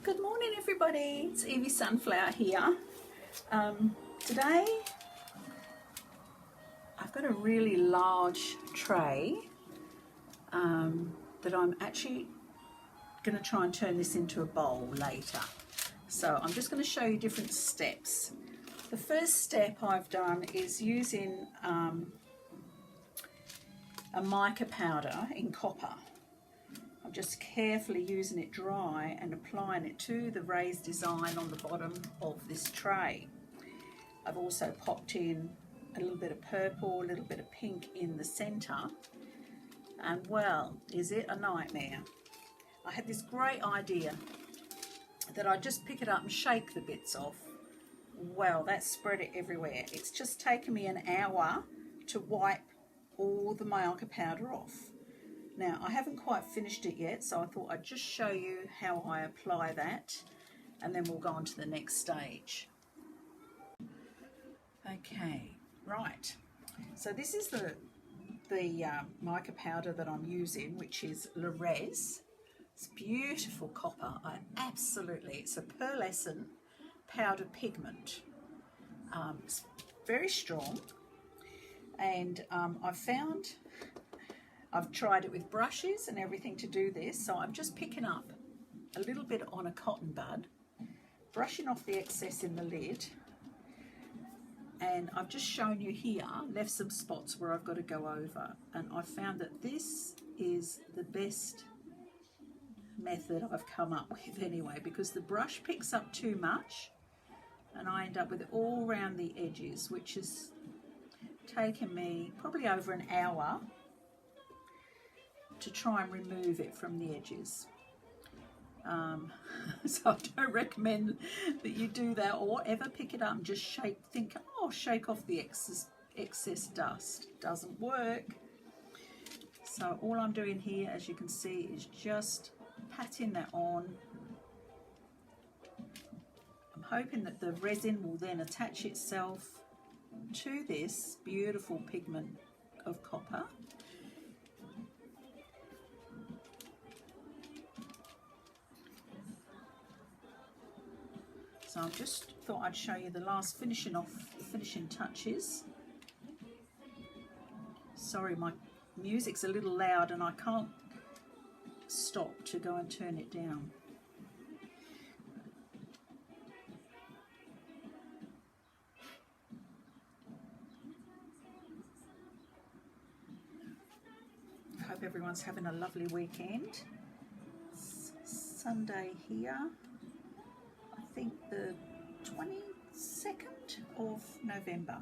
Good morning everybody, it's Evie Sunflower here. Today I've got a really large tray that I'm actually going to try and turn this into a bowl later. So I'm just going to show you different steps. The first step I've done is using a mica powder in copper. I'm just carefully using it dry and applying it to the raised design on the bottom of this tray. I've also popped in a little bit of purple, a little bit of pink in the centre, and well, is it a nightmare? I had this great idea that I just pick it up and shake the bits off. Well, that spread it everywhere. It's just taken me an hour to wipe all the mica powder off. Now, I haven't quite finished it yet, so I thought I'd just show you how I apply that, and then we'll go on to the next stage. Okay, right. So this is the mica powder that I'm using, which is Lé Rez. It's beautiful copper. It's a pearlescent powdered pigment. It's very strong, and I've tried it with brushes and everything to do this, so I'm just picking up a little bit on a cotton bud, brushing off the excess in the lid, and I've just shown you here, left some spots where I've got to go over, and I found that this is the best method I've come up with anyway, because the brush picks up too much and I end up with it all around the edges, which has taken me probably over an hour to try and remove it from the edges. So I don't recommend that you do that or ever pick it up and just shake off the excess dust. It doesn't work. So all I'm doing here, as you can see, is just patting that on. I'm hoping that the resin will then attach itself to this beautiful pigment of copper. So I just thought I'd show you the last finishing touches. Sorry, my music's a little loud and I can't stop to go and turn it down. I hope everyone's having a lovely weekend. It's Sunday here. I think the 22nd of November.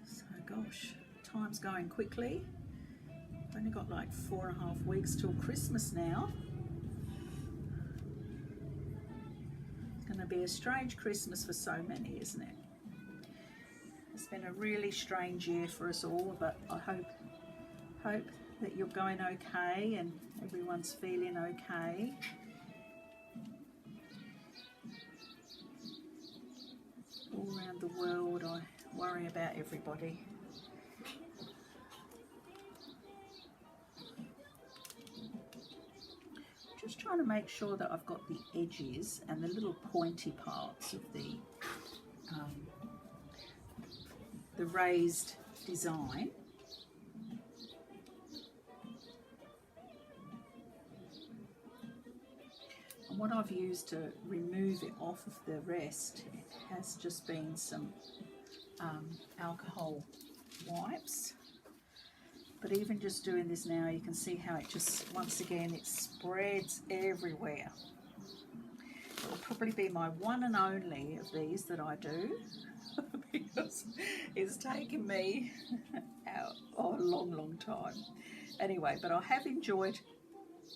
So gosh, time's going quickly. I've only got like 4.5 weeks till Christmas now. It's going to be a strange Christmas for so many, isn't it? It's been a really strange year for us all, but I hope that you're going okay and everyone's feeling okay. All around the world, I worry about everybody. Just trying to make sure that I've got the edges and the little pointy parts of the raised design. And what I've used to remove it off of the rest has just been some alcohol wipes. But even just doing this now, you can see how it just, once again, it spreads everywhere. It will probably be my one and only of these that I do because it's taken me a long time. Anyway, but I have enjoyed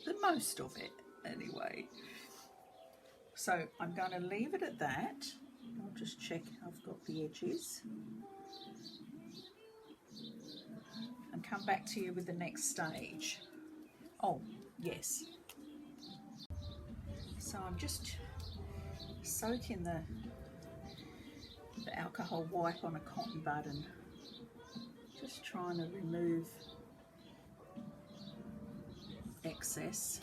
the most of it anyway. So I'm going to leave it at that. I'll just check I've got the edges and come back to you with the next stage. Oh, yes. So I'm just soaking the alcohol wipe on a cotton bud and just trying to remove excess,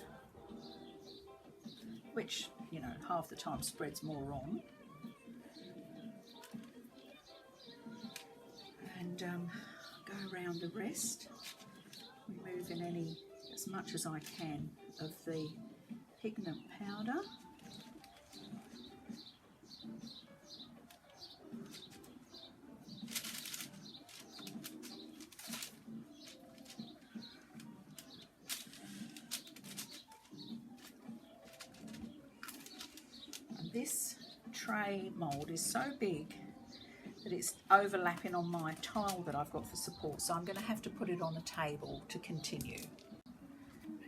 which, you know, half the time spreads more on. And go around the rest, removing any, as much as I can, of the pigment powder. And this tray mould is so big that it's overlapping on my tile that I've got for support, so I'm going to have to put it on a table to continue.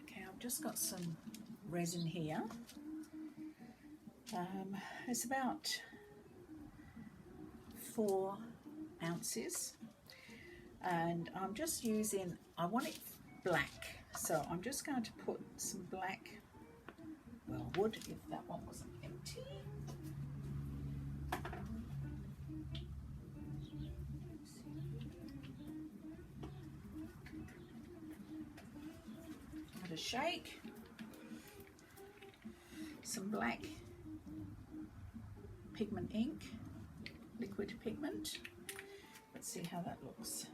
Okay, I've just got some resin here. It's about 4 ounces, and I'm just using, I want it black, so I'm just going to put some black, well, wood, if that one wasn't empty. Give it a shake. Some black pigment ink, liquid pigment. Let's see how that looks.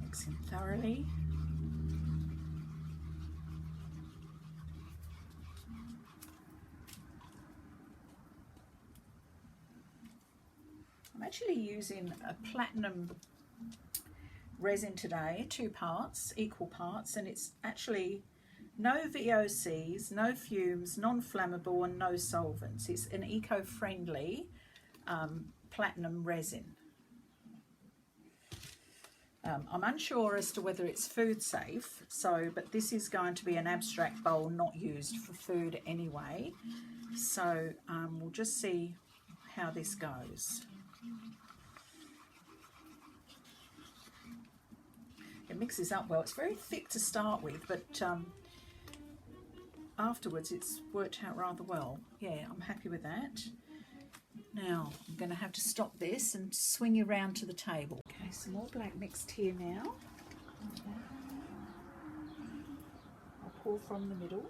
Mix it thoroughly. I'm actually using a platinum resin today, 2 parts, equal parts, and it's actually no VOCs, no fumes, non-flammable and no solvents. It's an eco-friendly platinum resin. I'm unsure as to whether it's food safe, but this is going to be an abstract bowl not used for food anyway. So we'll just see how this goes. It mixes up well. It's very thick to start with, but afterwards it's worked out rather well. Yeah, I'm happy with that. Now I'm going to have to stop this and swing you around to the table. Okay, some more black mixed here now. I'll pour from the middle.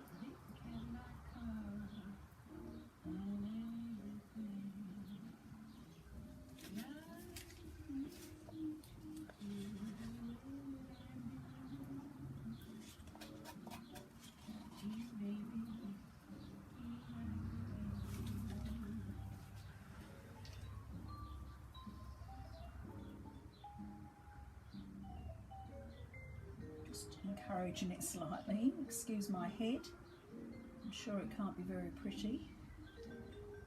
Encouraging it slightly. Excuse my head. I'm sure it can't be very pretty.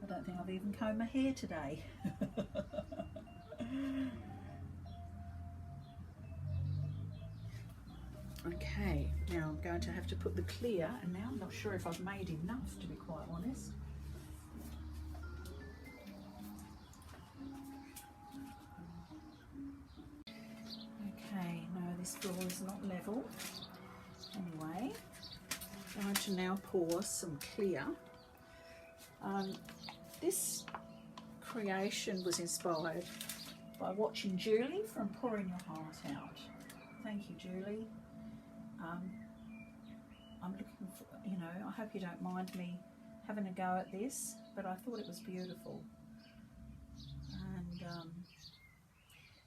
I don't think I've even combed my hair today. Okay, now I'm going to have to put the clear, and now I'm not sure if I've made enough, to be quite honest. Okay, no, this floor is not level. Anyway, I'm going to now pour some clear. This creation was inspired by watching Julie from Pouring Your Heart Out. Thank you, Julie. I'm looking for, you know, I hope you don't mind me having a go at this, but I thought it was beautiful. And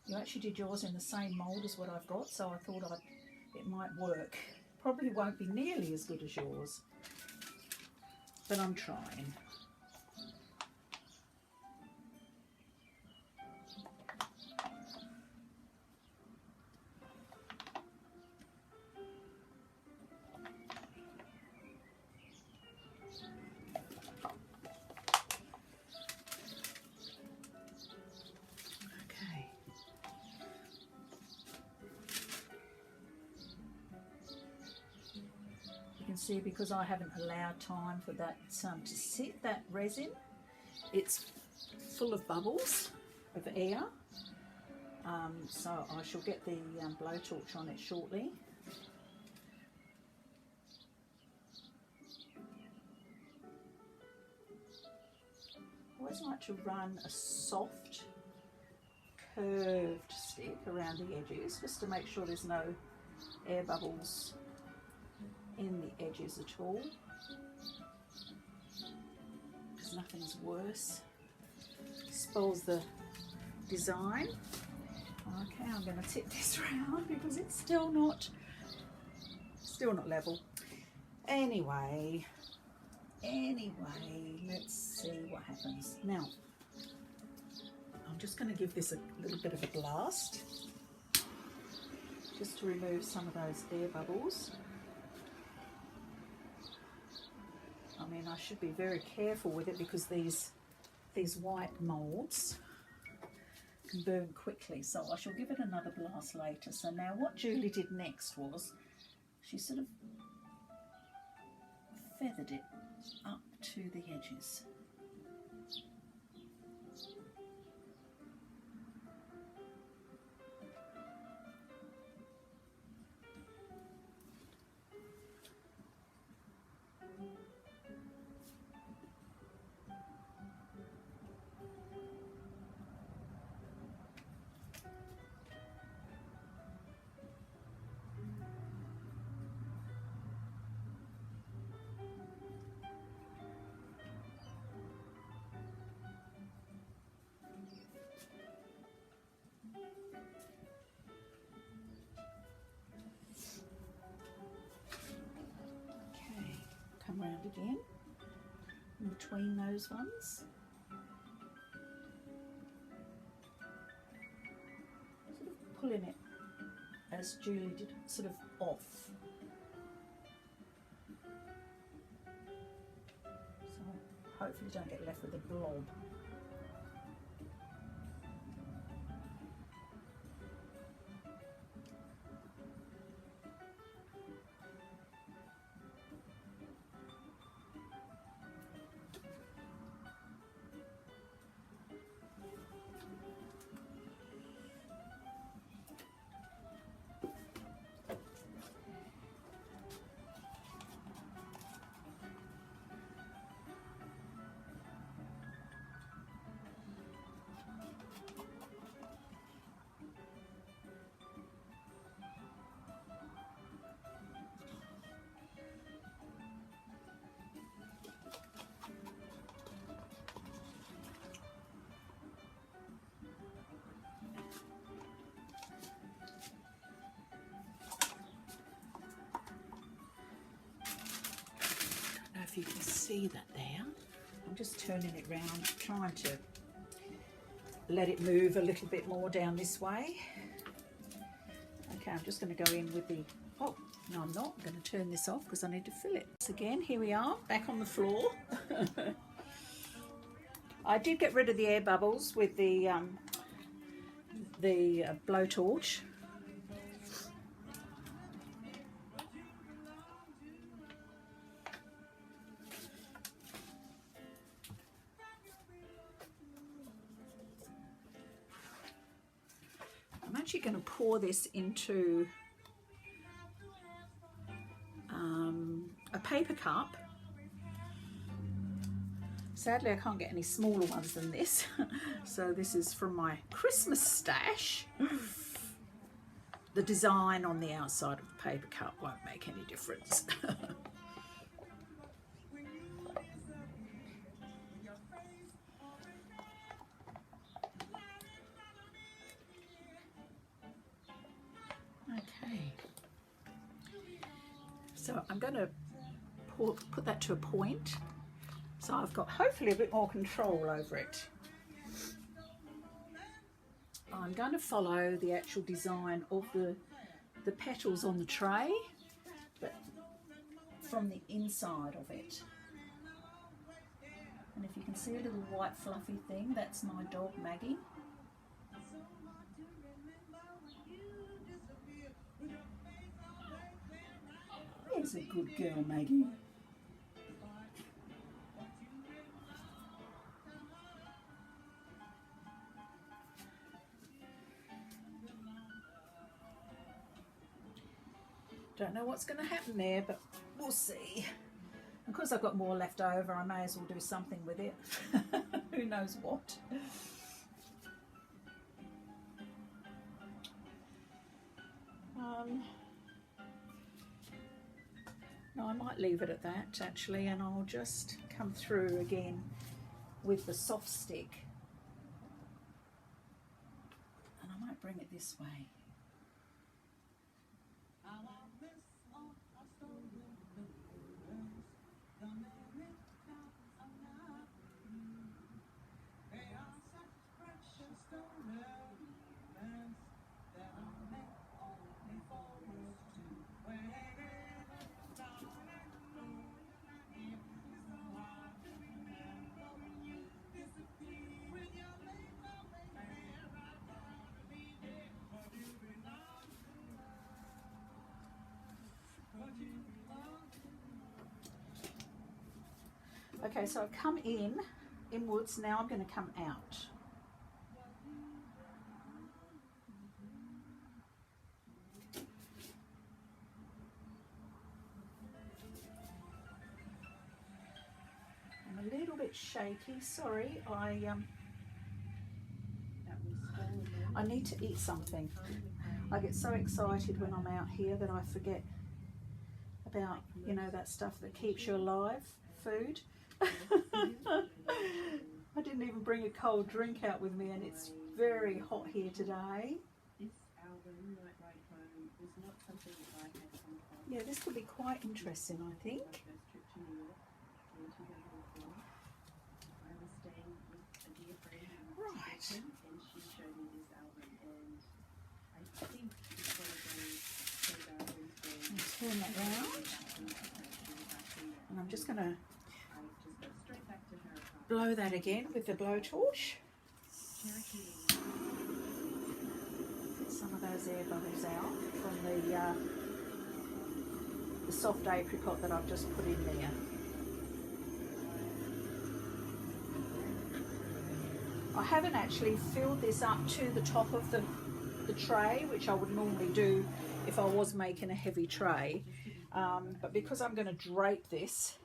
you actually did yours in the same mould as what I've got, so I thought it might work. Probably won't be nearly as good as yours, but I'm trying. See, because I haven't allowed time for that to sit, that resin, it's full of bubbles, of air. So I shall get the blowtorch on it shortly. I always like to run a soft curved stick around the edges just to make sure there's no air bubbles in the edges at all, because nothing's worse, spoils the design. Okay, I'm going to tip this round because it's still not level. Anyway, let's see what happens. Now, I'm just going to give this a little bit of a blast, just to remove some of those air bubbles. I mean, I should be very careful with it because these white moulds can burn quickly, so I shall give it another blast later. So now what Julie did next was she sort of feathered it up to the edges. Round again in between those ones, sort of pulling it as Julie did, sort of off, so hopefully don't get left with a blob. If you can see that there, I'm just turning it round, trying to let it move a little bit more down this way. Okay, I'm just going to go in with the, oh no I'm not, I'm going to turn this off because I need to fill it. So again, here we are, back on the floor. I did get rid of the air bubbles with the blowtorch. I'm actually going to pour this into a paper cup. Sadly, I can't get any smaller ones than this. So this is from my Christmas stash. The design on the outside of the paper cup won't make any difference. Okay, so I'm going to put that to a point, so I've got hopefully a bit more control over it. I'm going to follow the actual design of the petals on the tray, but from the inside of it. And if you can see a little white fluffy thing, that's my dog Maggie. There's a good girl, Maggie. Don't know what's going to happen there, but we'll see. Of course, I've got more left over. I may as well do something with it. Who knows what. No, I might leave it at that actually, and I'll just come through again with the soft stick. And I might bring it this way. Okay, so I've come inwards, now I'm going to come out. I'm a little bit shaky, sorry, I need to eat something. I get so excited when I'm out here that I forget about, you know, that stuff that keeps you alive, food. I didn't even bring a cold drink out with me, and it's very hot here today. Yeah, this could be quite interesting, I think. Right. Turn that round, and I'm just going to blow that again with the blowtorch. Get some of those air bubbles out from the soft apricot that I've just put in there. I haven't actually filled this up to the top of the tray, which I would normally do if I was making a heavy tray, but because I'm going to drape this,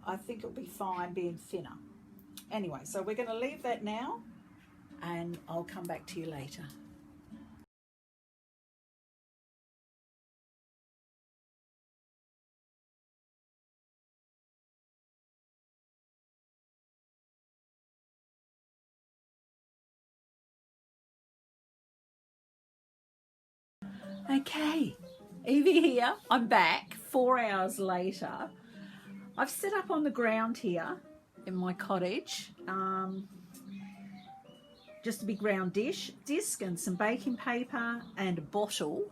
I think it'll be fine being thinner. Anyway, so we're going to leave that now, and I'll come back to you later. Okay, Evie here, I'm back 4 hours later. I've set up on the ground here in my cottage, just a big round disc and some baking paper and a bottle.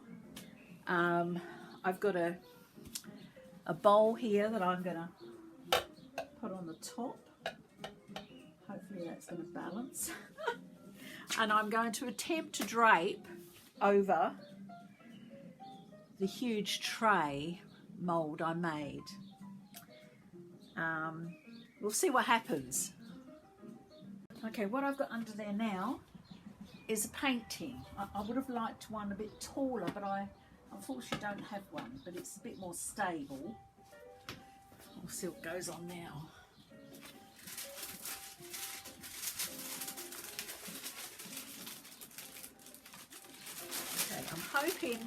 I've got a bowl here that I'm going to put on the top. Hopefully that's going to balance. And I'm going to attempt to drape over the huge tray mould I made. We'll see what happens. Okay, what I've got under there now is a painting. I would have liked one a bit taller, but I unfortunately don't have one, but it's a bit more stable. We'll see what goes on now. Okay, I'm hoping,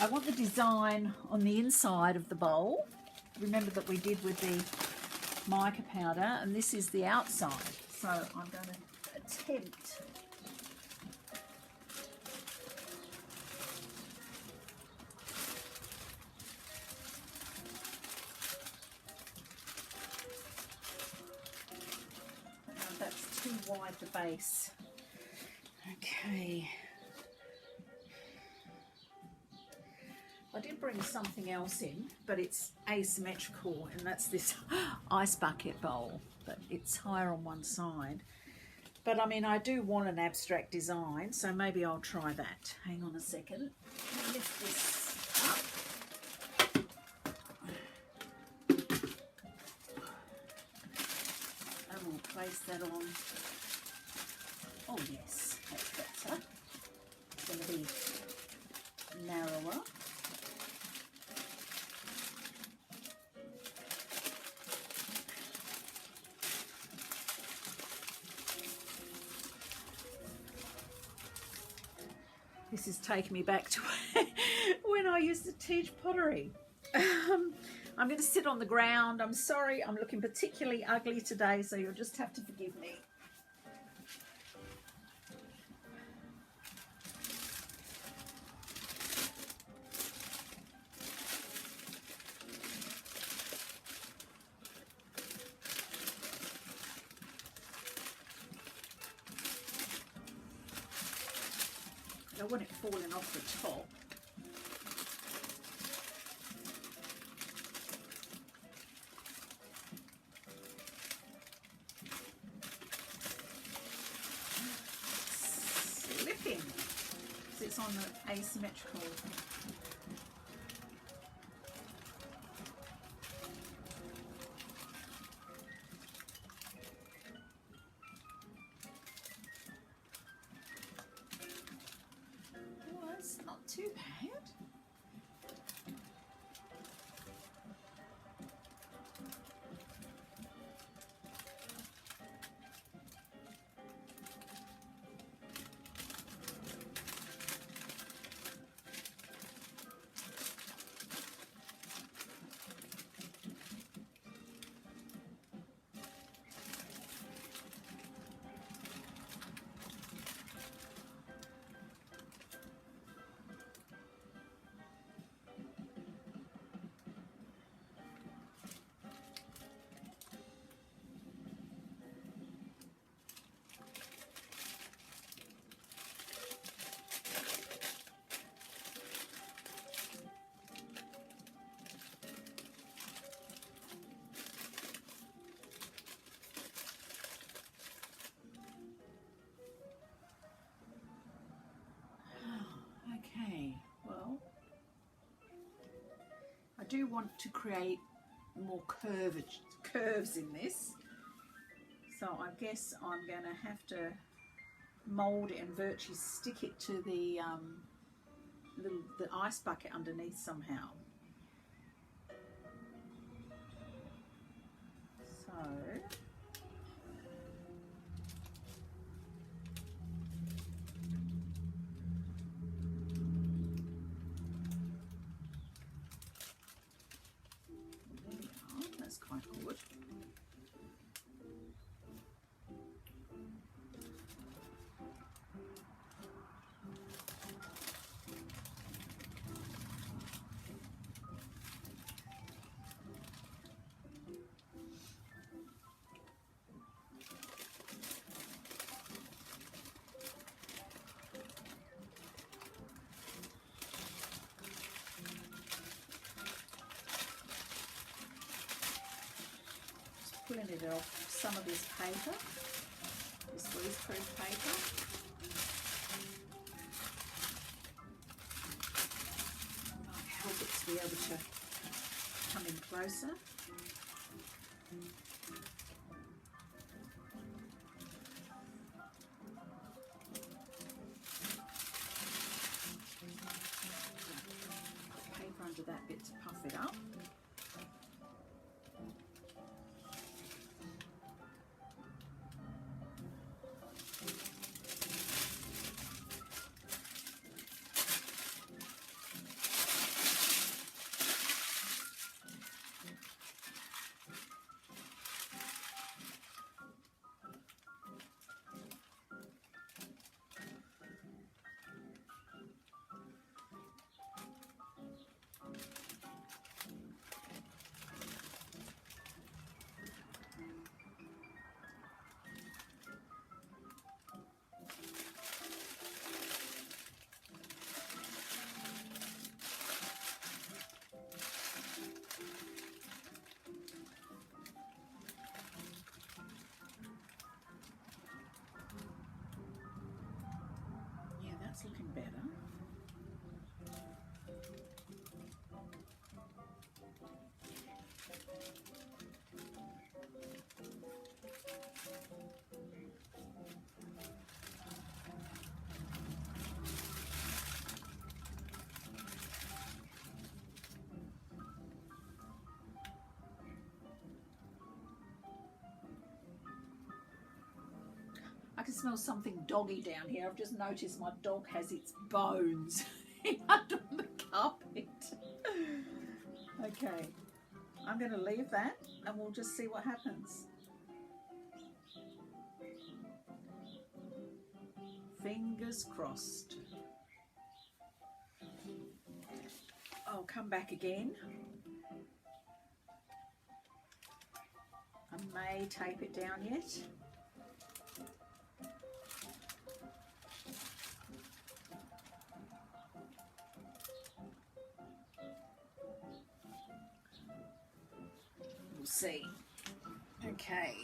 I want the design on the inside of the bowl. Remember that we did with the mica powder, and this is the outside. So I'm going to attempt that's too wide the base. Okay. I did bring something else in, but it's asymmetrical, and that's this ice bucket bowl, but it's higher on one side. But I mean, I do want an abstract design, so maybe I'll try that. Hang on a second. I'll lift this up. And we'll place that on. Oh yes, that's better. It's going to be This is taking me back to when I used to teach pottery. I'm going to sit on the ground. I'm sorry, I'm looking particularly ugly today, so you'll just have to forgive me. I don't want it falling off the top. Slipping. It's on the asymmetrical. Not too bad. Okay, well, I do want to create more curves in this, so I guess I'm going to have to mould it and virtually stick it to the the ice bucket underneath somehow. So that's quite good. Pulling it off some of this paper, this greaseproof paper. Might help it to be able to come in closer. Put paper under that bit to puff it up. can smell something doggy down here. I've just noticed my dog has its bones under the carpet. Okay, I'm going to leave that and we'll just see what happens. Fingers crossed. I'll come back again. I may tape it down yet. We'll see. Okay.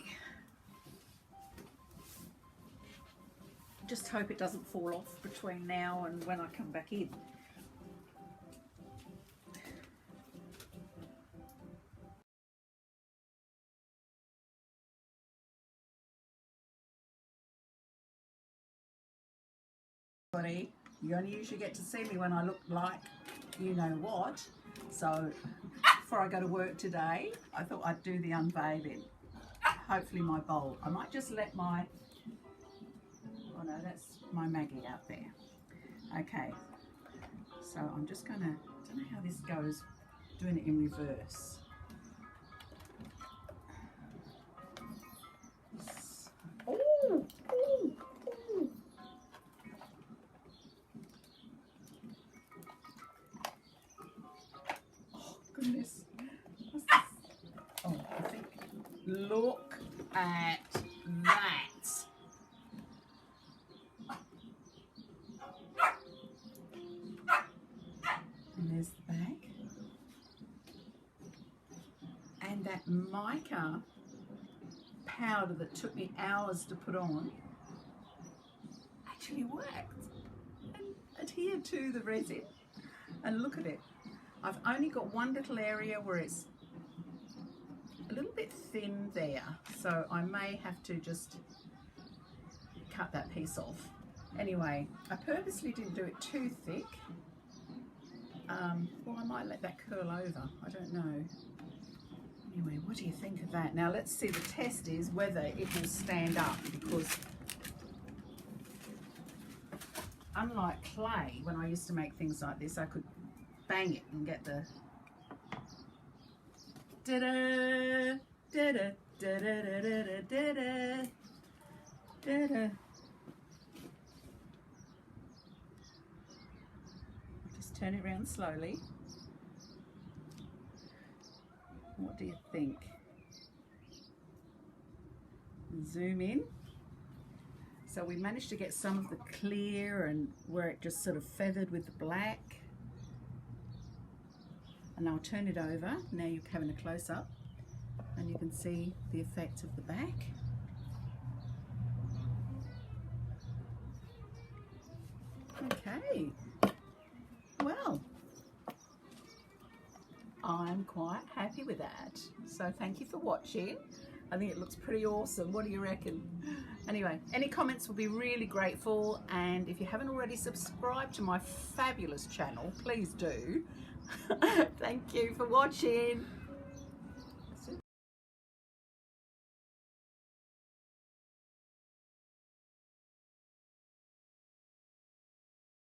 Just hope it doesn't fall off between now and when I come back in. You only usually get to see me when I look like you know what. So before I go to work today, I thought I'd do the unveiling. Hopefully my bowl. I might just let my, oh no, that's my Maggie out there. Okay, so I'm just gonna, I don't know how this goes, doing it in reverse. Oh, oh. Goodness. Oh, I think. Look at that. And there's the bag. And that mica powder that took me hours to put on actually worked and adhered to the resin. And look at it. I've only got one little area where it's a little bit thin there, so I may have to just cut that piece off. Anyway, I purposely didn't do it too thick. Well, I might let that curl over, I don't know. Anyway, what do you think of that? Now let's see, the test is whether it will stand up, because unlike clay, when I used to make things like this, I could bang it and get the da-da, da-da, da-da, da-da, da-da. Just turn it around slowly. What do you think? Zoom in. So we managed to get some of the clear and where it just sort of feathered with the black. And I'll turn it over. Now you're having a close-up and you can see the effect of the back. Okay, well, I'm quite happy with that. So thank you for watching. I think it looks pretty awesome. What do you reckon? Anyway, any comments will be really grateful, and if you haven't already subscribed to my fabulous channel, please do. Thank you for watching.